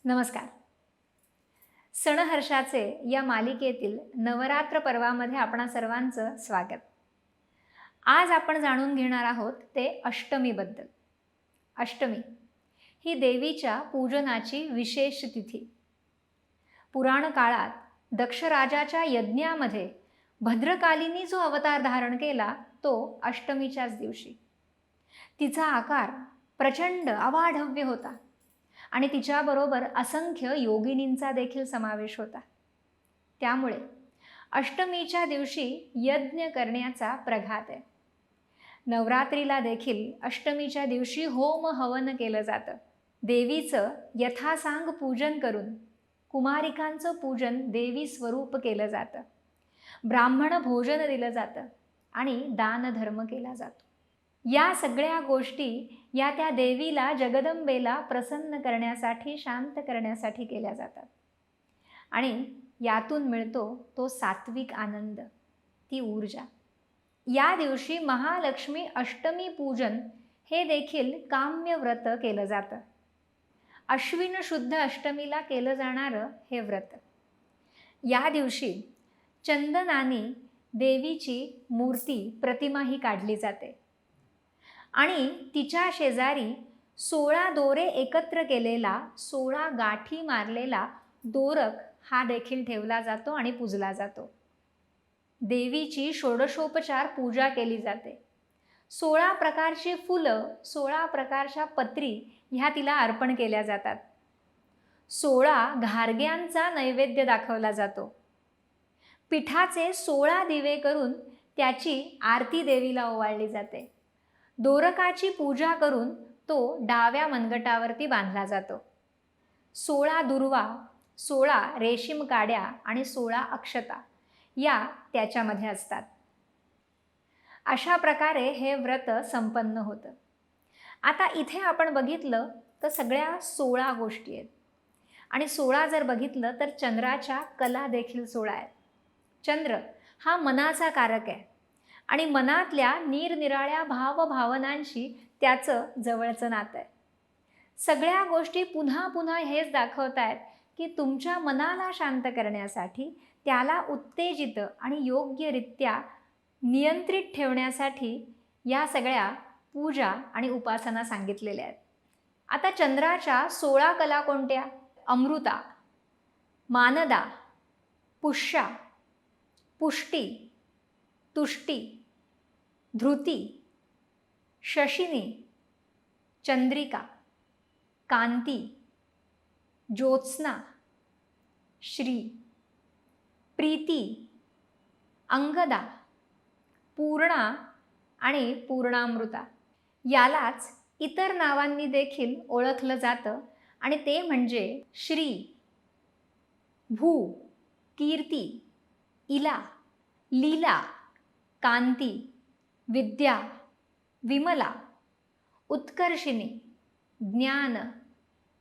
नमस्कार. सणहर्षाचे या मालिकेतील नवरात्र पर्वामध्ये आपणा सर्वांचं स्वागत. आज आपण जाणून घेणार आहोत ते अष्टमीबद्दल. अष्टमी ही देवीच्या पूजनाची विशेष तिथी. पुराण काळात दक्षराजाच्या यज्ञामध्ये भद्रकालीनी जो अवतार धारण केला तो अष्टमीच्याच दिवशी. तिचा आकार प्रचंड अवाढव्य होता आणि तिच्याबरोबर असंख्य योगिनींचा देखील समावेश होता. त्यामुळे अष्टमीच्या दिवशी यज्ञ करण्याचा प्रघात आहे. नवरात्रीला देखील अष्टमीच्या दिवशी होम हवन केलं जातं. देवीचं यथासांग पूजन करून कुमारिकांचं पूजन देवी स्वरूप केलं जातं. ब्राह्मण भोजन दिलं जातं आणि दानधर्म केला जातो. या सगळ्या गोष्टी या त्या देवीला, जगदंबेला प्रसन्न करण्यासाठी, शांत करण्यासाठी केल्या जातात आणि यातून मिळतो तो सात्विक आनंद, ती ऊर्जा. या दिवशी महालक्ष्मी अष्टमी पूजन हे देखील काम्य व्रत केलं जातं. अश्विन शुद्ध अष्टमीला केलं जाणारं हे व्रत. या दिवशी चंदनाने देवीची मूर्ती, प्रतिमा ही काढली जाते आणि तिच्या शेजारी 16 दोरे एकत्र केलेला, 16 गाठी मारलेला दोरक हा देखील ठेवला जातो आणि पूजला जातो. देवीची षोडशोपचार पूजा केली जाते. 16 प्रकारची फुलं, 16 प्रकारच्या पत्री ह्या तिला अर्पण केल्या जातात. 16 घारग्यांचा नैवेद्य दाखवला जातो. पिठाचे 16 दिवे करून त्याची आरती देवीला ओवाळली जाते. दोरकाची पूजा करून तो डाव्या मनगटावरती बांधला जातो. 16 दुर्वा, 16 रेशीम काड्या आणि 16 अक्षता या त्याच्यामध्ये असतात. अशा प्रकारे हे व्रत संपन्न होतं. आता इथे आपण बघितलं तर सगळ्या 16 गोष्टी आहेत आणि 16 जर बघितलं तर चंद्राच्या कला देखील 16 आहेत. चंद्र हा मनाचा कारक आहे आणि मनातल्या निरनिराळ्या भावभावनांशी त्याचं जवळचं नातं आहे. सगळ्या गोष्टी पुन्हा पुन्हा हेच दाखवत आहेत की तुमच्या मनाला शांत करण्यासाठी, त्याला उत्तेजित आणि योग्यरित्या नियंत्रित ठेवण्यासाठी या सगळ्या पूजा आणि उपासना सांगितलेल्या आहेत. आता चंद्राच्या 16 कला कोणत्या? अमृता, मानदा, पुष्या, पुष्टी, तुष्टी, धृती, शशिनी, चंद्रिका, कांती, ज्योत्स्ना, श्री, प्रीती, अंगदा, पूर्णा आणि पूर्णामृता. यालाच इतर नावांनी देखील ओळखलं जातं आणि ते म्हणजे श्री, भू, कीर्ती, इला, लीला, कांती, विद्या, विमला, उत्कर्षिणी, ज्ञान,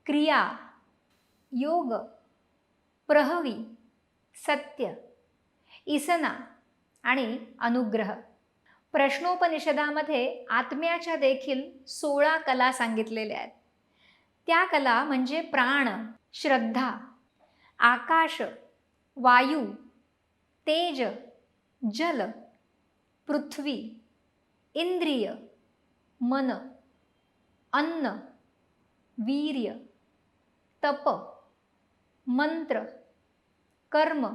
क्रिया, योग, प्रहवी, सत्य, इसना आणि अनुग्रह. प्रश्नोपनिषदामध्ये आत्म्याच्या देखील 16 कला सांगितलेल्या आहेत. त्या कला म्हणजे प्राण, श्रद्धा, आकाश, वायू, तेज, जल, पृथ्वी, इंद्रिय, मन, अन्न, वीर्य, तप, मंत्र, कर्म,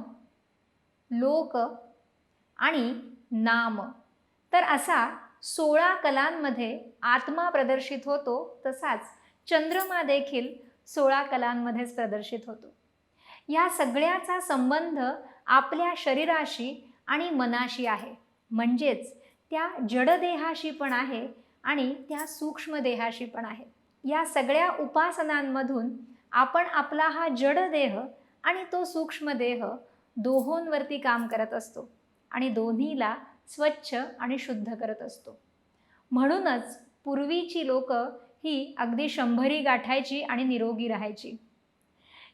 लोक आणि नाम. तर असा 16 कलांमध्ये आत्मा प्रदर्शित होतो. तसाच चंद्रमा देखील 16 कलांमध्येच प्रदर्शित होतो. या सगळ्याचा संबंध आपल्या शरीराशी आणि मनाशी आहे. म्हणजेच त्या जडदेहाशी पण आहे आणि त्या सूक्ष्म देहाशी पण आहे. या सगळ्या उपासनांमधून आपण आपला हा जडदेह आणि तो सूक्ष्म देह दोहोंवरती काम करत असतो आणि दोन्हीला स्वच्छ आणि शुद्ध करत असतो. म्हणूनच पूर्वीची लोक ही अगदी 100 गाठायची आणि निरोगी राहायची.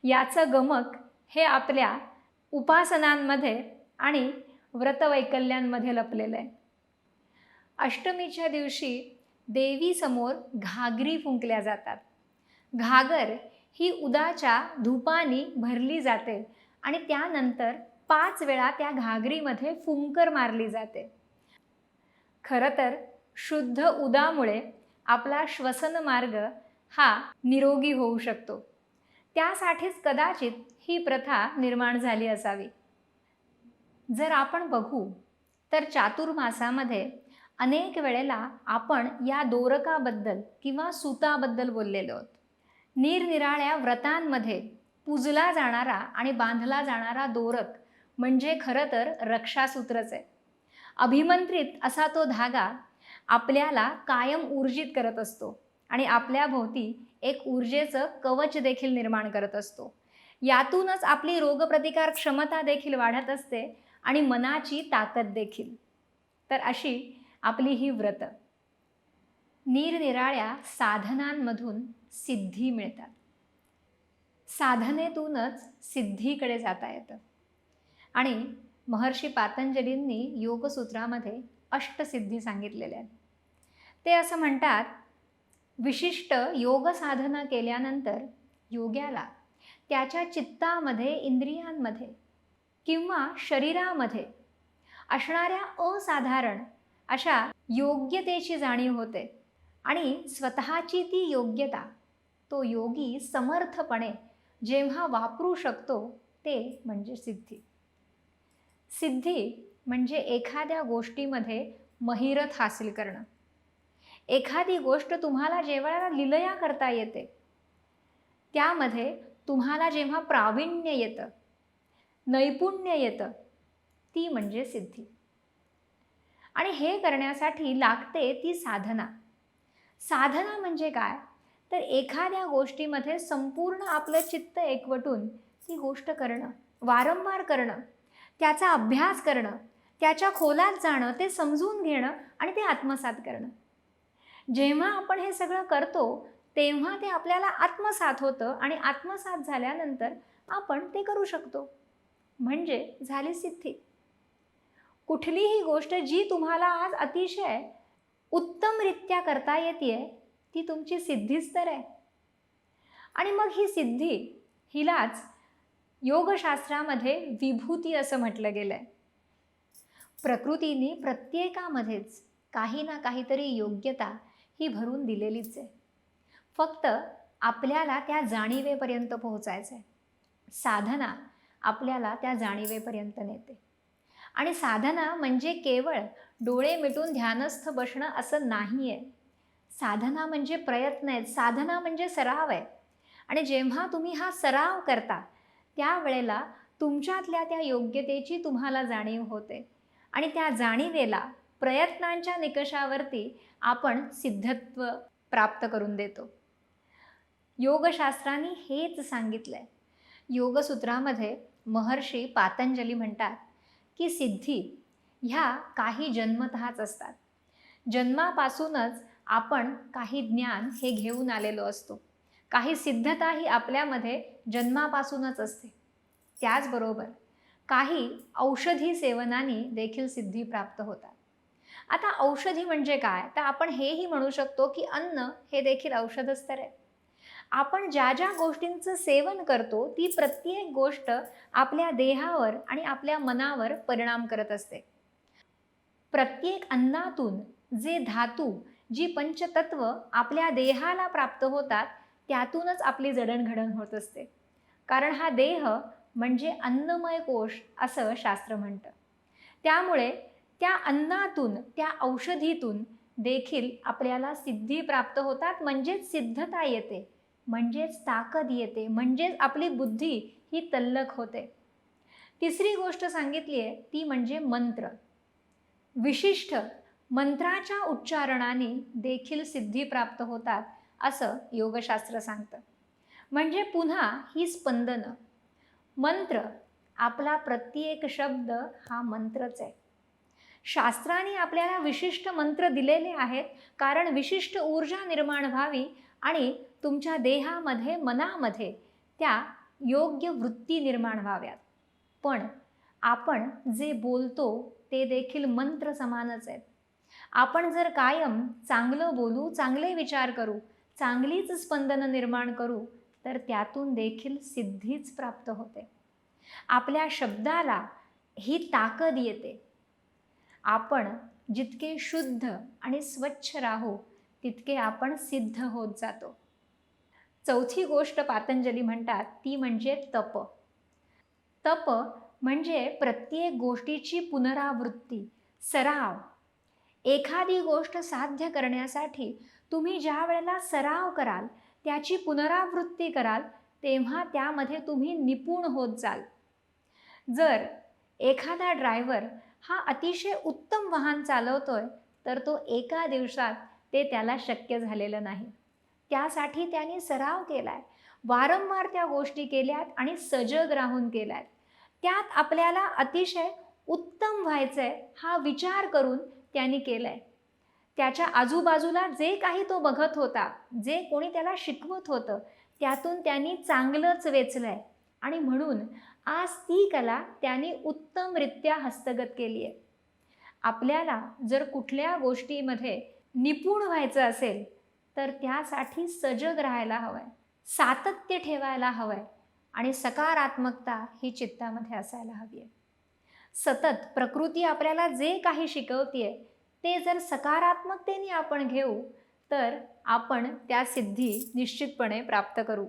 याचं गमक हे आपल्या उपासनांमध्ये आणि व्रतवैकल्यांमध्ये लपलेलं आहे. अष्टमीच्या दिवशी देवीसमोर घागरी फुंकल्या जातात. घागर ही उदाच्या धुपानी भरली जाते आणि त्यानंतर 5 वेळा त्या घागरीमध्ये फुंकर मारली जाते. खरं तर शुद्ध उदामुळे आपला श्वसन मार्ग हा निरोगी होऊ शकतो. त्यासाठीच कदाचित ही प्रथा निर्माण झाली असावी. जर आपण बघू तर चातुर्मासामध्ये अनेक वेळेला आपण या दोरकाबद्दल किंवा सुताबद्दल बोललेलो आहोत. निरनिराळ्या व्रतांमध्ये पूजला जाणारा आणि बांधला जाणारा दोरक म्हणजे खरं तर रक्षासूत्रच आहे. अभिमंत्रित असा तो धागा आपल्याला कायम ऊर्जित करत असतो आणि आपल्याभोवती एक ऊर्जेचं कवच देखील निर्माण करत असतो. यातूनच आपली रोगप्रतिकार क्षमता देखील वाढत असते आणि मनाची ताकद देखील. तर अशी आपली ही व्रत निरनिराळ्या साधनांमधून सिद्धी मिळतात. साधनेतूनच सिद्धीकडे जाता येतं. आणि महर्षी पातंजलींनी योगसूत्रामध्ये अष्टसिद्धी सांगितलेल्या आहेत. ते असं म्हणतात, विशिष्ट योग साधना केल्यानंतर योग्याला त्याच्या चित्तामध्ये, इंद्रियांमध्ये किंवा शरीरामध्ये असणाऱ्या असाधारण अशा योग्यतेची जाणीव होते आणि स्वतःची ती योग्यता तो योगी समर्थपणे जेव्हा वापरू शकतो ते म्हणजे सिद्धी. सिद्धी म्हणजे एखाद्या गोष्टीमध्ये महिरत हासिल करणं. एखादी गोष्ट तुम्हाला जेव्हा लीलया करता येते, त्यामध्ये तुम्हाला जेव्हा प्रावीण्य येतं, नैपुण्य येतं, ती म्हणजे सिद्धी. आणि हे करण्यासाठी लागते ती साधना. साधना म्हणजे काय तर एखाद्या गोष्टीमध्ये संपूर्ण आपलं चित्त एकवटून ती गोष्ट करणं, वारंवार करणं, त्याचा अभ्यास करणं, त्याच्या खोलात जाणं, ते समजून घेणं आणि ते आत्मसात करणं. जेव्हा आपण हे सगळं करतो तेव्हा ते आपल्याला आत्मसात होतं आणि आत्मसात झाल्यानंतर आपण ते करू शकतो. म्हणजे झाली सिद्धी. कुठलीही गोष्ट जी तुम्हाला आज अतिशय उत्तमरित्या करता येते ती तुमची सिद्धीच तर आहे. आणि मग ही सिद्धी हिलाच योगशास्त्रामध्ये विभूती असं म्हटलं गेलं आहे. प्रकृतीने प्रत्येकामध्येच काही ना काहीतरी योग्यता ही भरून दिलेलीच आहे. फक्त आपल्याला त्या जाणीवेपर्यंत पोहोचायचं आहे. साधना आपल्याला त्या जाणीवेपर्यंत नेते. आणि साधना म्हणजे केवळ डोळे मिटून ध्यानस्थ बसणं असं नाही आहे. साधना म्हणजे प्रयत्न आहेत. साधना म्हणजे सराव आहे. आणि जेव्हा तुम्ही हा सराव करता त्यावेळेला तुमच्यातल्या त्या योग्यतेची तुम्हाला जाणीव होते आणि त्या जाणीवेला प्रयत्नांच्या निकषावरती आपण सिद्धत्व प्राप्त करून देतो. योगशास्त्रांनी हेच सांगितलंय. योगसूत्रामध्ये महर्षी पातंजली म्हणतात की सिद्धी ह्या काही जन्मतःच असतात. जन्मापासूनच आपण काही ज्ञान हे घेऊन आलेलो असतो. काही सिद्धता ही आपल्यामध्ये जन्मापासूनच असते. त्याचबरोबर काही औषधी सेवनाने देखील सिद्धी प्राप्त होतात. आता औषधी म्हणजे काय तर आपण हेही म्हणू शकतो की अन्न हे देखील औषधच तर आहे. आपण ज्या ज्या गोष्टींचं सेवन करतो ती प्रत्येक गोष्ट आपल्या देहावर आणि आपल्या मनावर परिणाम करत असते. प्रत्येक अन्नातून जे धातू, जी पंचतत्व आपल्या देहाला प्राप्त होतात त्यातूनच आपली जडणघडण होत असते. कारण हा देह म्हणजे अन्नमय कोश असं शास्त्र म्हणतं. त्यामुळे त्या अन्नातून, त्या औषधीतून देखील आपल्याला सिद्धी प्राप्त होतात. म्हणजेच सिद्धता येते, म्हणजेच ताकद येते, म्हणजेच आपली बुद्धी ही तल्लख होते. तिसरी गोष्ट सांगितली आहे ती म्हणजे मंत्र. विशिष्ट मंत्राच्या उच्चारणाने देखील सिद्धी प्राप्त होतात असं योगशास्त्र सांगतं. म्हणजे पुन्हा ही स्पंदनं. मंत्र, आपला प्रत्येक शब्द हा मंत्रच आहे. शास्त्राने आपल्याला विशिष्ट मंत्र दिलेले आहेत कारण विशिष्ट ऊर्जा निर्माण व्हावी आणि तुमच्या देहामध्ये, मनामध्ये त्या योग्य वृत्ती निर्माण व्हाव्यात. पण आपण जे बोलतो ते देखील मंत्र समानच आहेत. आपण जर कायम चांगलं बोलू, चांगले विचार करू, चांगलीच स्पंदनं निर्माण करू तर त्यातून देखील सिद्धीच प्राप्त होते. आपल्या शब्दाला ही ताकद येते. आपण जितके शुद्ध आणि स्वच्छ राहू तितके आपण सिद्ध होत जातो. चौथी गोष्ट पातंजली म्हणतात ती म्हणजे तप. तप म्हणजे प्रत्येक गोष्टीची पुनरावृत्ती, सराव. एखादी गोष्ट साध्य करण्यासाठी तुम्ही ज्या वेळेला सराव कराल, त्याची पुनरावृत्ती कराल, तेव्हा त्यामध्ये तुम्ही निपुण होत जाल. जर एखादा ड्रायव्हर हा अतिशय उत्तम वाहन चालवतोय, तर तो एका दिवसात ते त्याला शक्य झालेलं नाही. त्यासाठी त्यांनी सराव केलाय, वारंवार त्या गोष्टी केल्यात आणि सजग राहून केल्यात. त्यात आपल्याला अतिशय उत्तम व्हायचंय हा विचार करून त्यांनी केलंय. त्याच्या आजूबाजूला जे काही तो बघत होता, जे कोणी त्याला शिकवत होतं, त्यातून त्यांनी चांगलंच वेचलंय आणि म्हणून आज ती कला त्यांनी उत्तमरित्या हस्तगत केली आहे. आपल्याला जर कुठल्या गोष्टीमध्ये निपुण व्हायचं असेल तर त्यासाठी सजग राहायला हवंय, सातत्य ठेवायला हवंय आणि सकारात्मकता ही चित्तामध्ये असायला हवी आहे. सतत प्रकृती आपल्याला जे काही शिकवतीये ते जर सकारात्मकतेने आपण घेऊ तर आपण त्या सिद्धी निश्चितपणे प्राप्त करू.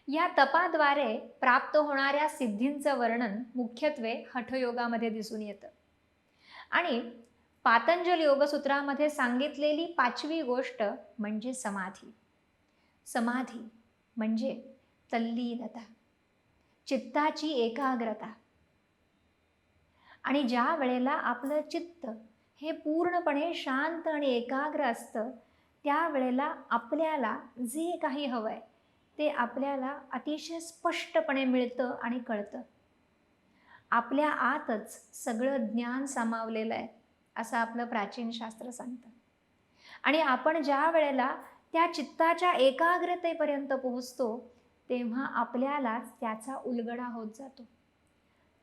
या तपाद्वारे प्राप्त होणाऱ्या सिद्धींचं वर्णन मुख्यत्वे हठयोगामध्ये दिसून येतं. आणि पातंजल योगसूत्रामध्ये सांगितलेली पाचवी गोष्ट म्हणजे समाधी. समाधी म्हणजे तल्लीनता, चित्ताची एकाग्रता. आणि ज्या वेळेला आपलं चित्त हे पूर्णपणे शांत आणि एकाग्र असतं, त्यावेळेला आपल्याला जे काही हवंय ते आपल्याला अतिशय स्पष्टपणे मिळतं आणि कळतं. आपल्या आतच सगळं ज्ञान सामावलेलं आहे असं आपलं प्राचीन शास्त्र सांगतं. आणि आपण ज्या वेळेला त्या चित्ताच्या एकाग्रतेपर्यंत पोहोचतो तेव्हा आपल्यालाच त्याचा उलगडा होत जातो.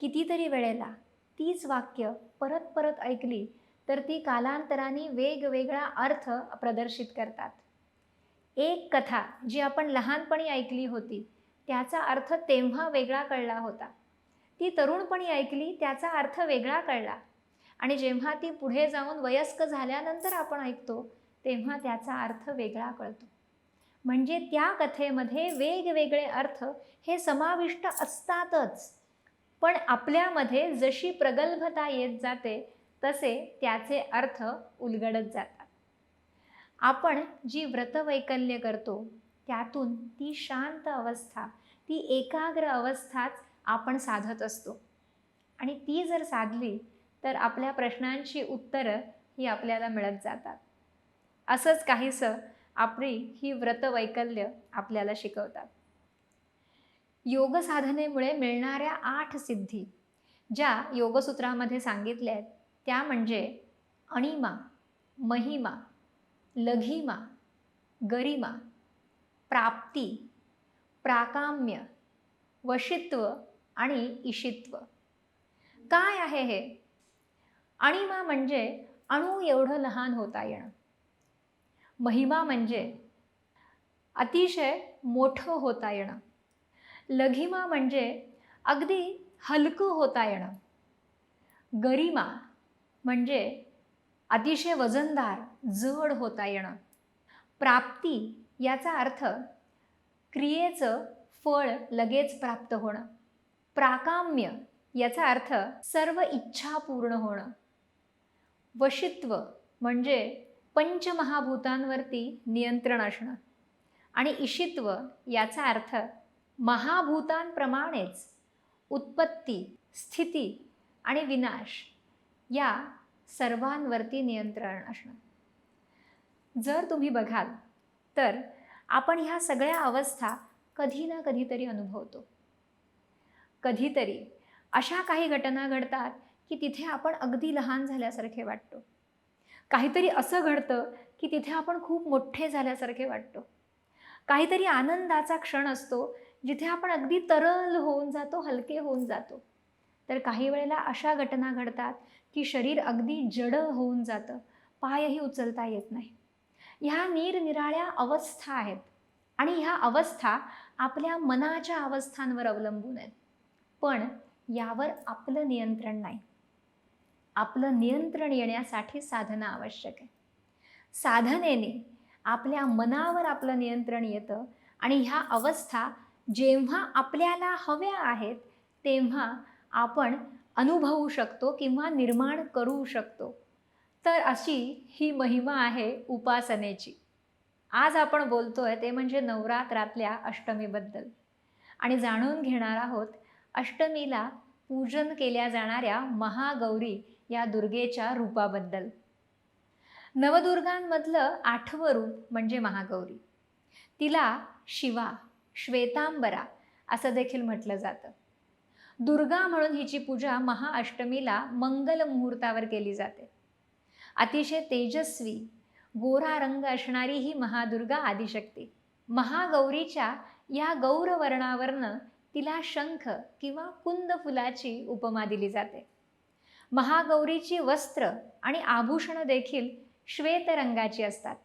कितीतरी वेळेला तीच वाक्य परत परत ऐकली तर ती कालांतराने वेगवेगळा अर्थ प्रदर्शित करतात. एक कथा जी आपण लहानपणी ऐकली होती त्याचा अर्थ तेव्हा वेगळा कळला होता, ती तरुणपणी ऐकली त्याचा अर्थ वेगळा कळला आणि जेव्हा ती पुढे जाऊन वयस्क झाल्यानंतर आपण ऐकतो तेव्हा त्याचा अर्थ वेगळा कळतो. म्हणजे त्या कथेमध्ये वेगवेगळे अर्थ हे समाविष्ट असतातच, पण आपल्यामध्ये जशी प्रगल्भता येत जाते तसे त्याचे अर्थ उलगडत जातात. आपण जी व्रतवैकल्य करतो त्यातून ती शांत अवस्था, ती एकाग्र अवस्थाच आपण साधत असतो आणि ती जर साधली तर आपल्या प्रश्नांची उत्तरं ही आपल्याला मिळत जातात. असंच काहीसं आपली ही व्रतवैकल्य आपल्याला शिकवतात. योग साधनेमुळे मिळणाऱ्या 8 सिद्धी ज्या योगसूत्रामध्ये सांगितल्या आहेत त्या म्हणजे अणिमा, महिमा, लघिमा, गरिमा, प्राप्ती, प्राकाम्य, वशित्व आणि इशित्व. काय आहे हे? अणिमा म्हणजे अणू एवढं लहान होता येणं. महिमा म्हणजे अतिशय मोठं होता येणं. लघिमा म्हणजे अगदी हलकं होता येणं. गरिमा म्हणजे अतिशय वजनदार, जड होता येणं. प्राप्ती याचा अर्थ क्रियेचं फळ लगेच प्राप्त होणं. प्राकाम्य याचा अर्थ सर्व इच्छा पूर्ण होणं. वशित्व म्हणजे पंचमहाभूतांवरती नियंत्रण असणं. आणि इशित्व याचा अर्थ महाभूतांप्रमाणेच उत्पत्ती, स्थिती आणि विनाश या सर्वांवरती नियंत्रण असणं. जर तुम्ही बघाल तर आपण ह्या सगळ्या अवस्था कधी ना कधीतरी अनुभवतो. कधीतरी अशा काही घटना घडतात की तिथे आपण अगदी लहान झाल्यासारखे वाटतो. काहीतरी असं घडतं की तिथे आपण खूप मोठे झाल्यासारखे वाटतो. काहीतरी आनंदाचा क्षण असतो जिथे आपण अगदी तरल होऊन जातो, हलके होऊन जातो. तर काही वेळेला अशा घटना घडतात की शरीर अगदी जड होऊन जातं, पायही उचलता येत नाही. ह्या निरनिराळ्या अवस्था आहेत आणि ह्या अवस्था आपल्या मनाच्या अवस्थांवर अवलंबून आहेत. पण यावर आपलं नियंत्रण नाही. आपलं नियंत्रण येण्यासाठी साधना आवश्यक आहे. साधनेने आपल्या मनावर आपलं नियंत्रण येतं आणि ह्या अवस्था जेव्हा आपल्याला हव्या आहेत तेव्हा आपण अनुभवू शकतो किंवा निर्माण करू शकतो. तर अशी ही महिमा आहे उपासनेची. आज आपण बोलतोय ते म्हणजे नवरात्रातल्या अष्टमीबद्दल आणि जाणून घेणार आहोत अष्टमीला पूजन केल्या जाणाऱ्या महागौरी या दुर्गेच्या रूपाबद्दल. नवदुर्गांमधलं 8वं रूप म्हणजे महागौरी. तिला शिवा, श्वेतांबरा असं देखील म्हटलं जातं. दुर्गा म्हणून हिची पूजा महाअष्टमीला मंगल मुहूर्तावर केली जाते. अतिशय तेजस्वी, गोरा रंग असणारी ही महादुर्गा आदिशक्ती. महागौरीच्या या गौरवर्णावरनं तिला शंख किंवा कुंद फुलाची उपमा दिली जाते. महागौरीची वस्त्र आणि आभूषणं देखील श्वेत रंगाची असतात.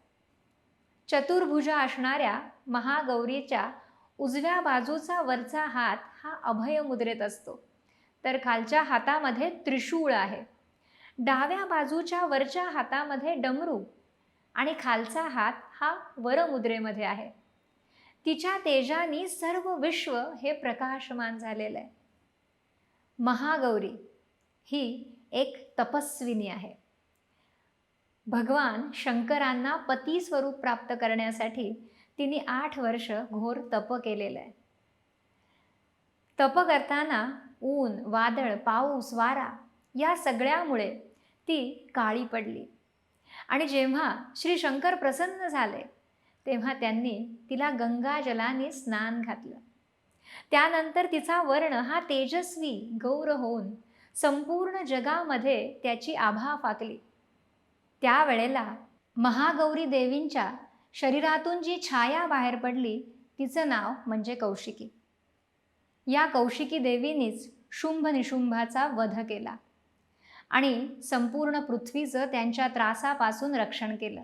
चतुर्भुजा असणाऱ्या महागौरीच्या उजव्या बाजूचा वरचा हात हा अभय मुद्रेत असतो, तर खालच्या हातामध्ये त्रिशूळ आहे. डाव्या बाजूच्या वरच्या हातामध्ये डमरू आणि खालचा हात हा वरमुद्रेमध्ये आहे. तिच्या तेजानी सर्व विश्व हे प्रकाशमान झालेलं आहे. महागौरी ही एक तपस्विनी आहे. भगवान शंकरांना पती स्वरूप प्राप्त करण्यासाठी तिने 8 वर्ष घोर तप केलेलं आहे. तप करताना ऊन, वादळ, पाऊस, वारा या सगळ्यामुळे ती काळी पडली आणि जेव्हा श्री शंकर प्रसन्न झाले तेव्हा त्यांनी तिला गंगाजलाने स्नान घातलं. त्यानंतर तिचा वर्ण हा तेजस्वी गौर होऊन संपूर्ण जगामध्ये त्याची आभा फाकली. त्यावेळेला महागौरी देवींच्या शरीरातून जी छाया बाहेर पडली तिचं नाव म्हणजे कौशिकी. या कौशिकी देवीनीच शुंभ निशुंभाचा वध केला आणि संपूर्ण पृथ्वीचं त्यांच्या त्रासापासून रक्षण केलं.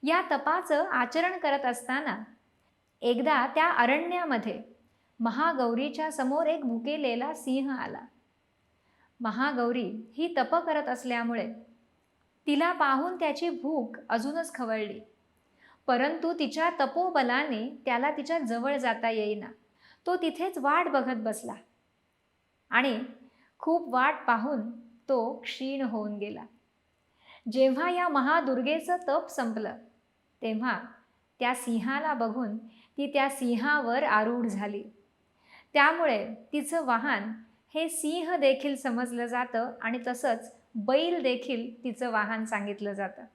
या तपाचं आचरण करत असताना एकदा त्या अरण्यामध्ये महागौरीच्या समोर एक भुकेलेला सिंह आला. महागौरी ही तप करत असल्यामुळे तिला पाहून त्याची भूक अजूनच खवळली, परंतु तिच्या तपोबलाने त्याला तिच्या जवळ जाता येईना. तो तिथेच वाट बघत बसला आणि खूप वाट पाहून तो क्षीण होऊन गेला. जेव्हा या महादुर्गेचं तप संपलं तेव्हा त्या सिंहाला बघून ती त्या सिंहावर आरूढ झाली. त्यामुळे तिचं वाहन हे सिंह देखील समजलं जातं आणि तसंच बैल देखील तिचं वाहन सांगितलं जातं.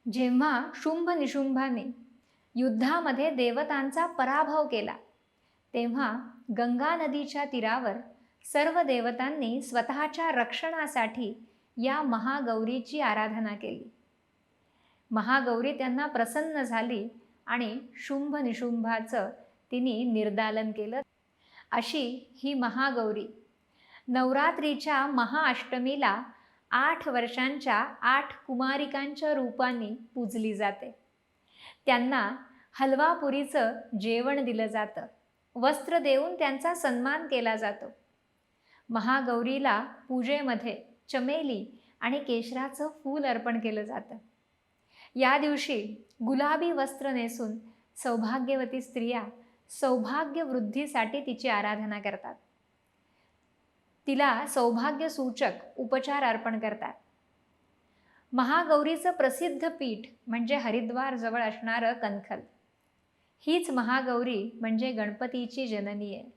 जेव्हा शुंभ निशुंभाने युद्धामध्ये देवतांचा पराभव केला तेव्हा गंगा नदीच्या तीरावर सर्व देवतांनी स्वतःच्या रक्षणासाठी या महागौरीची आराधना केली. महागौरी त्यांना प्रसन्न झाली आणि शुंभ निशुंभाचं तिने निर्दालन केलं. अशी ही महागौरी नवरात्रीच्या महाअष्टमीला 8 वर्षांच्या 8 कुमारिकांच्या रूपाने पूजली जाते. त्यांना हलवापुरीचं जेवण दिलं जातं, वस्त्र देऊन त्यांचा सन्मान केला जातो. महागौरीला पूजेमध्ये चमेली आणि केशराचं फूल अर्पण केलं जातं. या दिवशी गुलाबी वस्त्र नेसून सौभाग्यवती स्त्रिया सौभाग्य वृद्धीसाठी तिची आराधना करतात. तिला सौभाग्य सूचक उपचार अर्पण करतात. महागौरीचं प्रसिद्ध पीठ म्हणजे हरिद्वार जवळ असणारं कणखल. हीच महागौरी म्हणजे गणपतीची जननी आहे.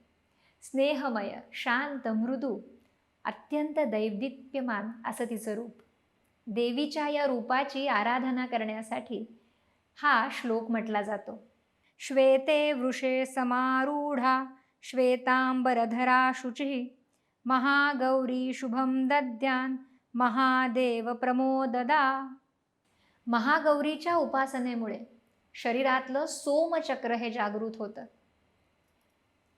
स्नेहमय, शांत, मृदू, अत्यंत दैदिप्यमान असं तिचं रूप. देवीच्या या रूपाची आराधना करण्यासाठी हा श्लोक म्हटला जातो. श्वेते वृषे समारूढा श्वेतांबरधरा शुचिः महागौरी शुभम दद्यान महादेव प्रमोददा. महागौरीच्या उपासनेमुळे शरीरातलं सोमचक्र हे जागृत होतं.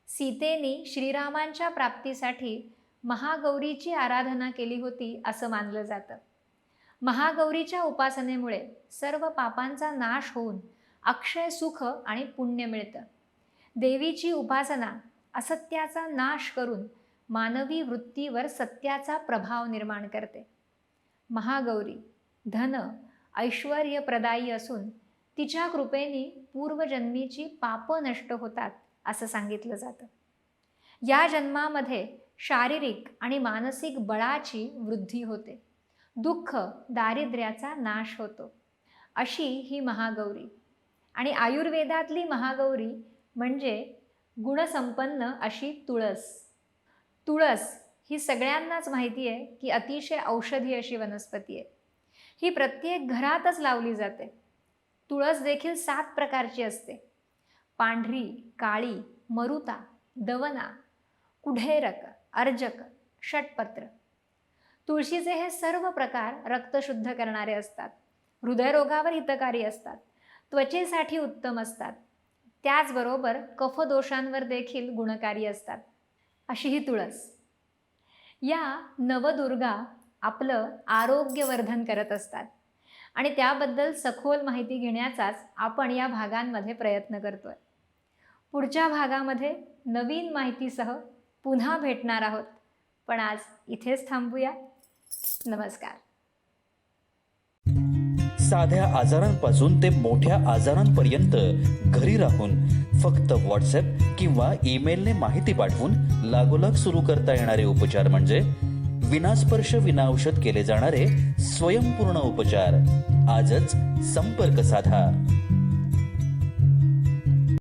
सीतेनी श्रीरामांच्या प्राप्तीसाठी महागौरीची आराधना केली होती असं मानलं जातं. महागौरीच्या उपासनेमुळे सर्व पापांचा नाश होऊन अक्षय सुख आणि पुण्य मिळतं. देवीची उपासना असत्याचा नाश करून मानवी वृत्तीवर सत्याचा प्रभाव निर्माण करते. महागौरी धन ऐश्वर्यप्रदायी असून तिच्या कृपेने पूर्वजन्मीची पापं नष्ट होतात असं सांगितलं जातं. या जन्मामध्ये शारीरिक आणि मानसिक बळाची वृद्धी होते. दुःख दारिद्र्याचा नाश होतो. अशी ही महागौरी. आणि आयुर्वेदातली महागौरी म्हणजे गुणसंपन्न अशी तुळस. तुळस ही सगळ्यांनाच माहिती आहे की अतिशय औषधी अशी वनस्पती आहे. ही प्रत्येक घरातच लावली जाते. तुळस देखील 7 प्रकारची असते. पांढरी, काळी, मरुता, दवना, कुढेरक, अर्जक, षटपत्र. तुळशीचे हे सर्व प्रकार रक्त शुद्ध करणारे असतात. हृदयरोगावर हितकारी असतात. त्वचेसाठी उत्तम असतात. त्याचबरोबर कफदोषांवर देखील गुणकारी असतात. अशी ही तुळस. या नवदुर्गा आपलं आरोग्यवर्धन करत असतात आणि त्याबद्दल सखोल माहिती घेण्याचाच आपण या भागांमध्ये प्रयत्न करतोय. पुढच्या भागामध्ये नवीन माहितीसह पुन्हा भेटणार आहोत. पण आज इथेच थांबूया. नमस्कार. साध्या आजारांपासून ते मोठ्या आजारांपर्यंत घरी राहून फक्त व्हॉट्सॲप किंवा ईमेलने माहिती पाठवून लागोलाग सुरू करता येणारे उपचार म्हणजे विनास्पर्श विनाऔषध केले जाणारे स्वयंपूर्ण उपचार. आजच संपर्क साधा.